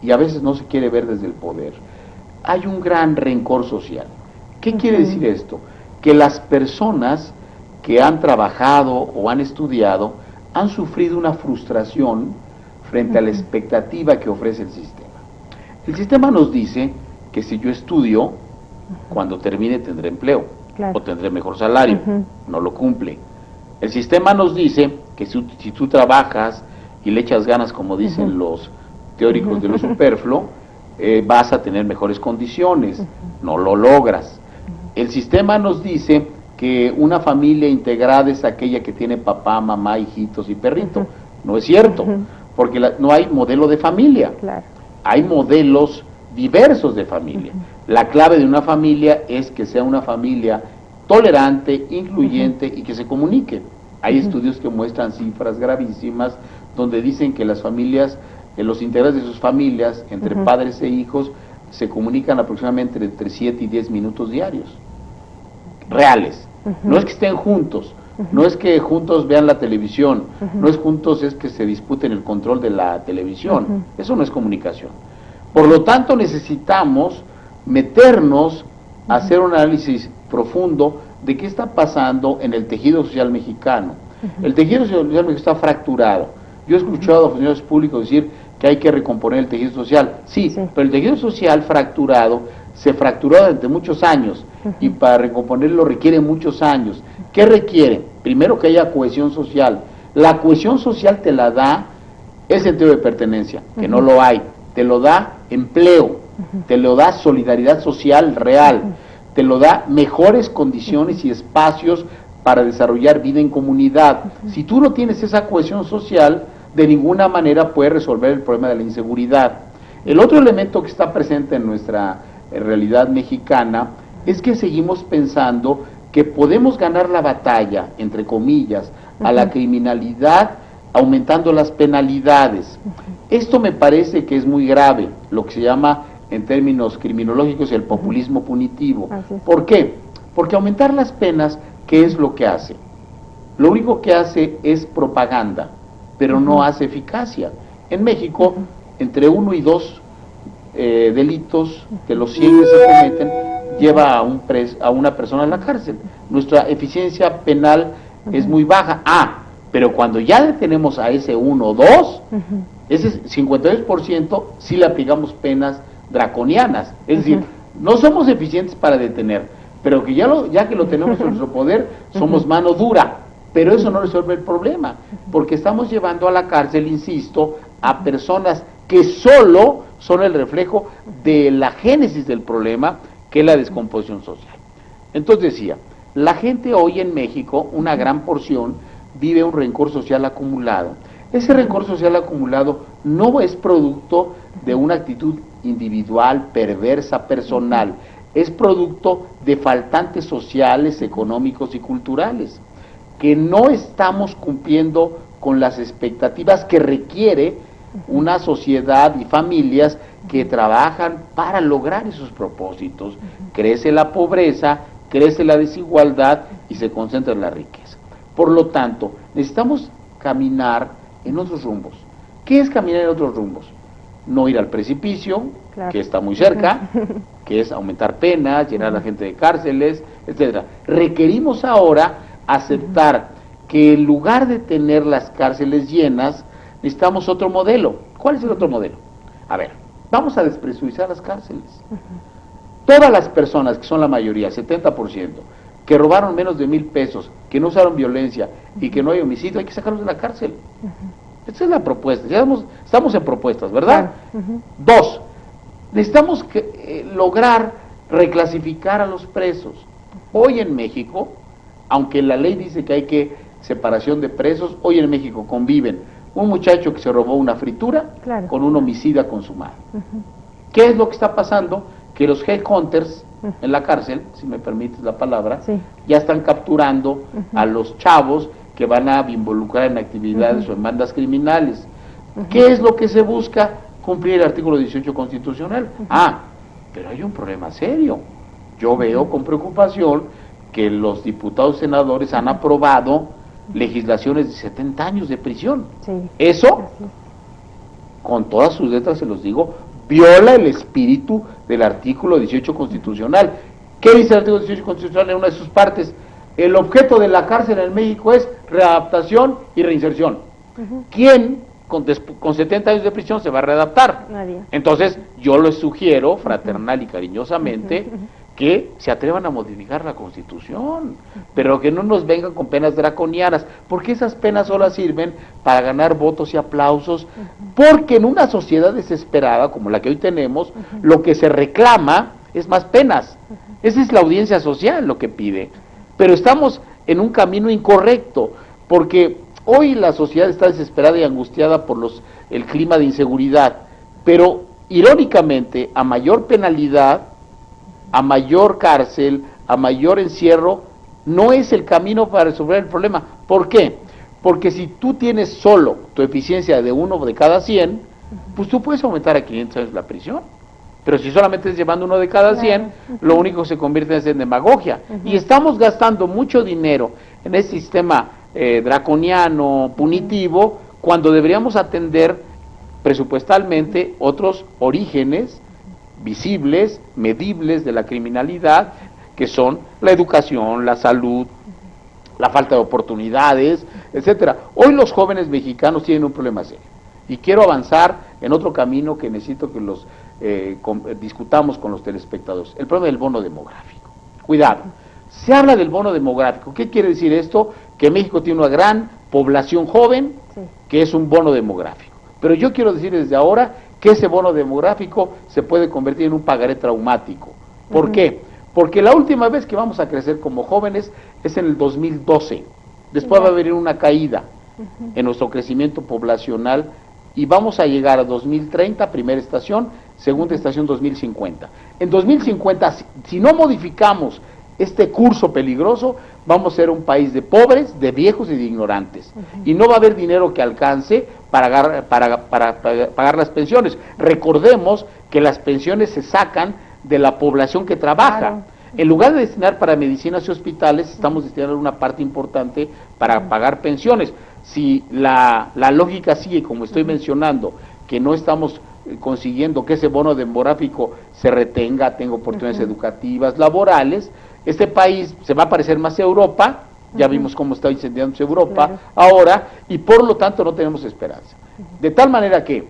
y a veces no se quiere ver desde el poder, hay un gran rencor social. ¿Qué quiere decir esto? Que las personas que han trabajado o han estudiado han sufrido una frustración frente a la expectativa que ofrece el sistema. El sistema nos dice que si yo estudio, cuando termine tendré empleo. O tendré mejor salario, no lo cumple. El sistema nos dice que si tú trabajas y le echas ganas, como dicen los teóricos de lo superfluo, vas a tener mejores condiciones, no lo logras. El sistema nos dice que una familia integrada es aquella que tiene papá, mamá, hijitos y perrito. No es cierto, porque no hay modelo de familia, hay modelos diversos de familia. La clave de una familia es que sea una familia tolerante, incluyente y que se comunique. Hay estudios que muestran cifras gravísimas donde dicen que las familias, los integrantes de sus familias, entre padres e hijos, se comunican aproximadamente entre 7 y 10 minutos diarios, reales. No es que estén juntos, no es que juntos vean la televisión, no es juntos, es que se disputen el control de la televisión. Eso no es comunicación. Por lo tanto, necesitamos meternos a hacer un análisis profundo de qué está pasando en el tejido social mexicano. El tejido social mexicano está fracturado. Yo he escuchado a funcionarios públicos decir que hay que recomponer el tejido social. Sí, pero el tejido social fracturado se fracturó durante muchos años y para recomponerlo requiere muchos años. ¿Qué requiere? Primero que haya cohesión social. La cohesión social te la da el sentido de pertenencia, que no lo hay. Te lo da empleo, te lo da solidaridad social real, te lo da mejores condiciones y espacios para desarrollar vida en comunidad. Si tú no tienes esa cohesión social, de ninguna manera puedes resolver el problema de la inseguridad. El otro elemento que está presente en nuestra realidad mexicana es que seguimos pensando que podemos ganar la batalla, entre comillas, a la criminalidad aumentando las penalidades. Esto me parece que es muy grave, lo que se llama en términos criminológicos el populismo punitivo. ¿Por qué? Porque aumentar las penas, ¿qué es lo que hace? Lo único que hace es propaganda, pero no hace eficacia. En México, entre 1 y 2 delitos de los 100 que se cometen, lleva a una persona a la cárcel. Nuestra eficiencia penal es muy baja. Pero cuando ya detenemos a ese 1 o 2, ese 52% sí le aplicamos penas draconianas. Es decir, no somos eficientes para detener, pero que ya que lo tenemos en nuestro poder, somos mano dura. Pero eso no resuelve el problema, porque estamos llevando a la cárcel, insisto, a personas que solo son el reflejo de la génesis del problema, que es la descomposición social. Entonces decía, la gente hoy en México, una gran porción, vive un rencor social acumulado. Ese rencor social acumulado no es producto de una actitud individual, perversa, personal, es producto de faltantes sociales, económicos y culturales, que no estamos cumpliendo con las expectativas que requiere una sociedad y familias que trabajan para lograr esos propósitos. Crece la pobreza, crece la desigualdad y se concentra la riqueza. Por lo tanto, necesitamos caminar en otros rumbos. ¿Qué es caminar en otros rumbos? No ir al precipicio, que está muy cerca, que es aumentar penas, llenar a la gente de cárceles, etcétera. Requerimos ahora aceptar que en lugar de tener las cárceles llenas, necesitamos otro modelo. ¿Cuál es el otro modelo? A ver, vamos a despresurizar las cárceles. Todas las personas, que son la mayoría, 70%, que robaron menos de 1,000 pesos, que no usaron violencia y que no hay homicidio, hay que sacarlos de la cárcel. Esa es la propuesta. Ya estamos en propuestas, ¿verdad? 2, necesitamos lograr reclasificar a los presos. Hoy en México, aunque la ley dice que hay que separación de presos, hoy en México conviven un muchacho que se robó una fritura con un homicida consumado. ¿Qué es lo que está pasando? Que los headhunters en la cárcel, si me permites la palabra, ya están capturando a los chavos que van a involucrar en actividades o en bandas criminales. ¿Qué es lo que se busca? Cumplir el artículo 18 constitucional. Pero hay un problema serio. Yo veo con preocupación que los diputados y senadores han aprobado legislaciones de 70 años de prisión. Eso, con todas sus letras se los digo, viola el espíritu del artículo 18 constitucional. ¿Qué dice el artículo 18 constitucional en una de sus partes? El objeto de la cárcel en México es readaptación y reinserción. ¿Quién con 70 años de prisión se va a readaptar? Nadie. Entonces, yo les sugiero, fraternal y cariñosamente, que se atrevan a modificar la Constitución, pero que no nos vengan con penas draconianas, porque esas penas solo sirven para ganar votos y aplausos, porque en una sociedad desesperada como la que hoy tenemos, lo que se reclama es más penas. Esa es la audiencia social lo que pide, pero estamos en un camino incorrecto, porque hoy la sociedad está desesperada y angustiada por el clima de inseguridad, pero irónicamente, a mayor penalidad, a mayor cárcel, a mayor encierro, no es el camino para resolver el problema. ¿Por qué? Porque si tú tienes solo tu eficiencia de 1 de cada 100, pues tú puedes aumentar a 500 años la prisión. Pero si solamente estás llevando 1 de cada 100, lo único que se convierte es en demagogia. Y estamos gastando mucho dinero en ese sistema draconiano, punitivo, cuando deberíamos atender presupuestalmente otros orígenes visibles, medibles de la criminalidad, que son la educación, la salud, la falta de oportunidades, etcétera. Hoy los jóvenes mexicanos tienen un problema serio y quiero avanzar en otro camino que necesito que los discutamos con los telespectadores, el problema del bono demográfico. Cuidado, se habla del bono demográfico. ¿Qué quiere decir esto? Que México tiene una gran población joven, que es un bono demográfico. Pero yo quiero decir desde ahora que ese bono demográfico se puede convertir en un pagaré traumático. ¿Por qué? Porque la última vez que vamos a crecer como jóvenes es en el 2012. Después va a haber una caída en nuestro crecimiento poblacional y vamos a llegar a 2030, primera estación, segunda estación 2050. En 2050, si no modificamos este curso peligroso, vamos a ser un país de pobres, de viejos y de ignorantes. Y no va a haber dinero que alcance para pagar las pensiones. Recordemos que las pensiones se sacan de la población que trabaja. Claro. En lugar de destinar para medicinas y hospitales, estamos destinando una parte importante para pagar pensiones. Si la lógica sigue, como estoy mencionando, que no estamos consiguiendo que ese bono demográfico se retenga, tenga oportunidades educativas, laborales, este país se va a parecer más a Europa, ya vimos cómo está incendiándose Europa ahora, y por lo tanto no tenemos esperanza. De tal manera que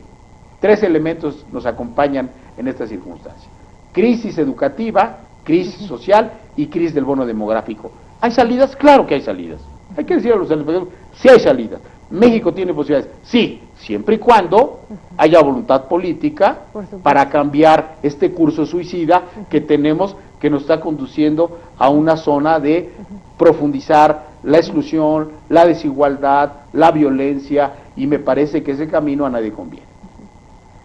3 elementos nos acompañan en esta circunstancia: crisis educativa, crisis social y crisis del bono demográfico. ¿Hay salidas? Claro que hay salidas. Hay que decir a los telespectadores, sí hay salidas. ¿México tiene posibilidades? Sí, siempre y cuando haya voluntad política para cambiar este curso suicida que tenemos, que nos está conduciendo a una zona de profundizar la exclusión, la desigualdad, la violencia, y me parece que ese camino a nadie conviene.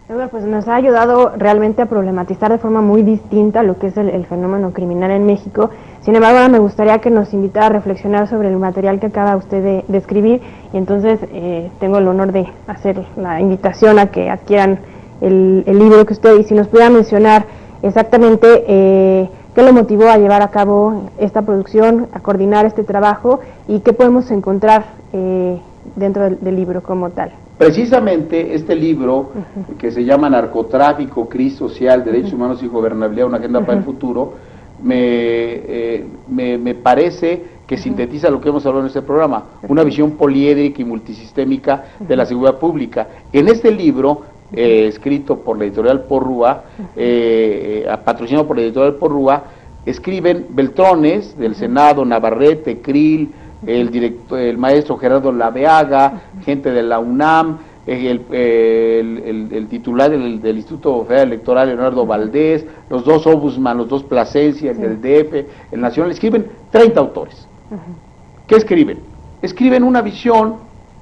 Eduardo, pues nos ha ayudado realmente a problematizar de forma muy distinta lo que es el fenómeno criminal en México. Sin embargo, ahora me gustaría que nos invitara a reflexionar sobre el material que acaba usted de escribir, y entonces tengo el honor de hacer la invitación a que adquieran el libro que usted, y si nos pudiera mencionar exactamente qué lo motivó a llevar a cabo esta producción, a coordinar este trabajo, y qué podemos encontrar dentro del libro como tal. Precisamente este libro, que se llama Narcotráfico, Crisis Social, Derechos Humanos y Gobernabilidad, una agenda para el futuro, me parece que sintetiza lo que hemos hablado en este programa, una visión poliédrica y multisistémica de la seguridad pública. En este libro, escrito por la editorial Porrúa, patrocinado por la editorial Porrúa, escriben Beltrones del Senado, Navarrete, Krill, el maestro Gerardo Laveaga, gente de la UNAM, el titular del Instituto Federal Electoral, Leonardo Valdés, los 2 Ombudsman, los 2 Plasencia, el del DF, el Nacional. Escriben 30 autores. ¿Qué escriben? Escriben una visión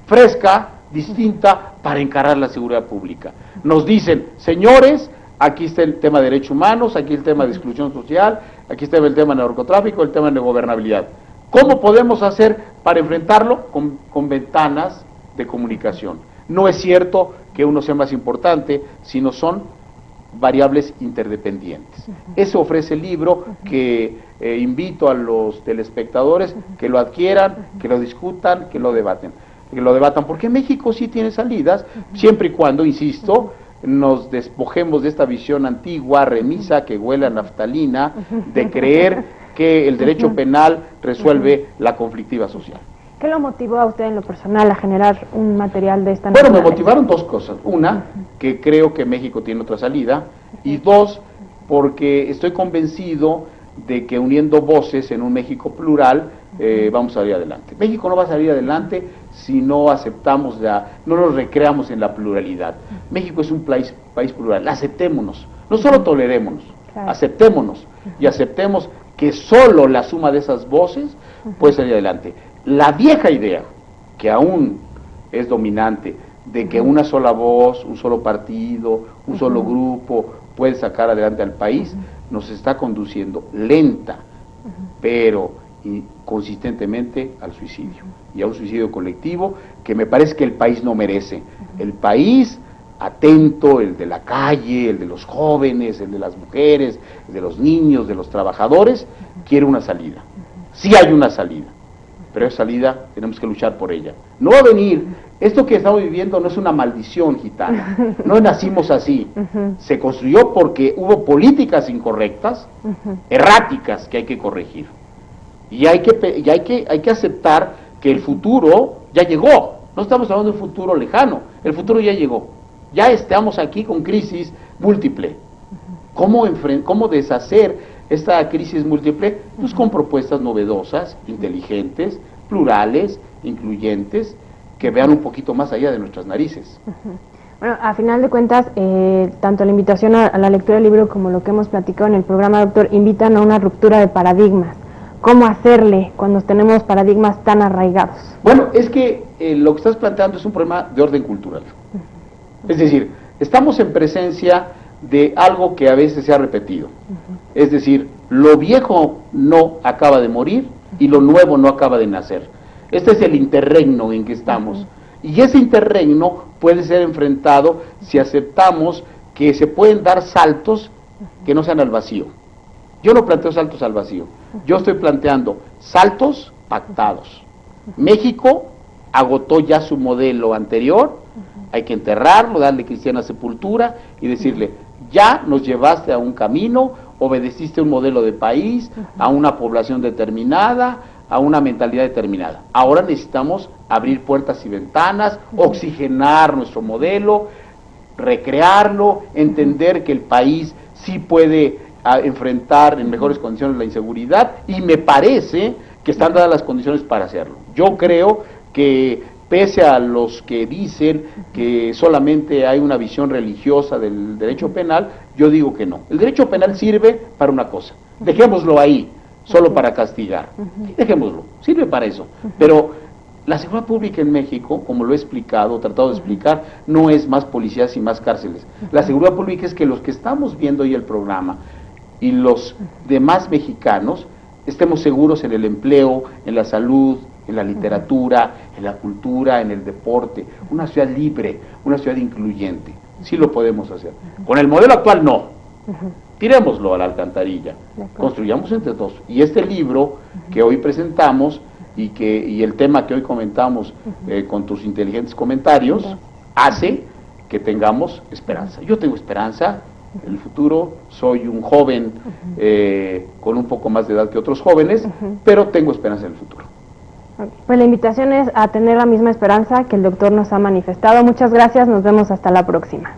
fresca, distinta, para encarar la seguridad pública. Nos dicen, señores, aquí está el tema de derechos humanos, aquí el tema de exclusión social, aquí está el tema de narcotráfico, el tema de gobernabilidad. ¿Cómo podemos hacer para enfrentarlo? Con ventanas de comunicación. No es cierto que uno sea más importante, sino son variables interdependientes. Eso ofrece el libro, que invito a los telespectadores que lo adquieran, que lo discutan, que lo debatan, porque México sí tiene salidas, siempre y cuando, insisto, nos despojemos de esta visión antigua, remisa, que huele a naftalina, de creer que el derecho penal resuelve la conflictiva social. ¿Qué lo motivó a usted en lo personal a generar un material de esta naturaleza? Bueno, me motivaron 2 cosas. Una, que creo que México tiene otra salida, y 2, porque estoy convencido de que uniendo voces en un México plural vamos a salir adelante. México no va a salir adelante si no aceptamos, no nos recreamos en la pluralidad. México es un país plural, aceptémonos, no solo tolerémonos, aceptémonos, y aceptemos que solo la suma de esas voces puede salir adelante. La vieja idea, que aún es dominante, de que una sola voz, un solo partido, un solo grupo puede sacar adelante al país, nos está conduciendo lenta, pero consistentemente al suicidio, y a un suicidio colectivo que me parece que el país no merece. El país atento, el de la calle, el de los jóvenes, el de las mujeres, el de los niños, de los trabajadores, quiere una salida. Sí hay una salida, pero esa salida tenemos que luchar por ella. No va a venir, esto que estamos viviendo no es una maldición gitana, no nacimos así, se construyó porque hubo políticas incorrectas, erráticas, que hay que corregir. Y hay que aceptar que el futuro ya llegó, no estamos hablando de un futuro lejano, el futuro ya llegó, ya estamos aquí con crisis múltiple. ¿Cómo deshacer esta crisis múltiple? Pues con propuestas novedosas, inteligentes, plurales, incluyentes, que vean un poquito más allá de nuestras narices. Bueno, a final de cuentas, tanto la invitación a la lectura del libro como lo que hemos platicado en el programa, doctor, invitan a una ruptura de paradigmas. ¿Cómo hacerle cuando tenemos paradigmas tan arraigados? Bueno, es que lo que estás planteando es un problema de orden cultural. Es decir, estamos en presencia de algo que a veces se ha repetido. Es decir, lo viejo no acaba de morir y lo nuevo no acaba de nacer. Este es el interregno en que estamos. Y ese interregno puede ser enfrentado si aceptamos que se pueden dar saltos que no sean al vacío. Yo no planteo saltos al vacío. Yo estoy planteando saltos pactados. México agotó ya su modelo anterior, hay que enterrarlo, darle cristiana sepultura y decirle, ya nos llevaste a un camino, obedeciste un modelo de país, a una población determinada, a una mentalidad determinada. Ahora necesitamos abrir puertas y ventanas, oxigenar nuestro modelo, recrearlo, entender que el país sí puede enfrentar en mejores condiciones la inseguridad, y me parece que están dadas las condiciones para hacerlo. Yo creo que pese a los que dicen que solamente hay una visión religiosa del derecho penal, yo digo que no. El derecho penal sirve para una cosa, dejémoslo ahí, solo para castigar, dejémoslo, sirve para eso, pero la seguridad pública en México, como lo he explicado, tratado de explicar, no es más policías y más cárceles. La seguridad pública es que los que estamos viendo hoy el programa y los demás mexicanos estemos seguros en el empleo, en la salud, en la literatura, en la cultura, en el deporte, una ciudad libre, una ciudad incluyente. Sí lo podemos hacer. Con el modelo actual no. Tirémoslo a la alcantarilla, construyamos entre todos. Y este libro que hoy presentamos y el tema que hoy comentamos con tus inteligentes comentarios, hace que tengamos esperanza. Yo tengo esperanza en el futuro, soy un joven con un poco más de edad que otros jóvenes, pero tengo esperanza en el futuro. Pues la invitación es a tener la misma esperanza que el doctor nos ha manifestado. Muchas gracias, nos vemos hasta la próxima.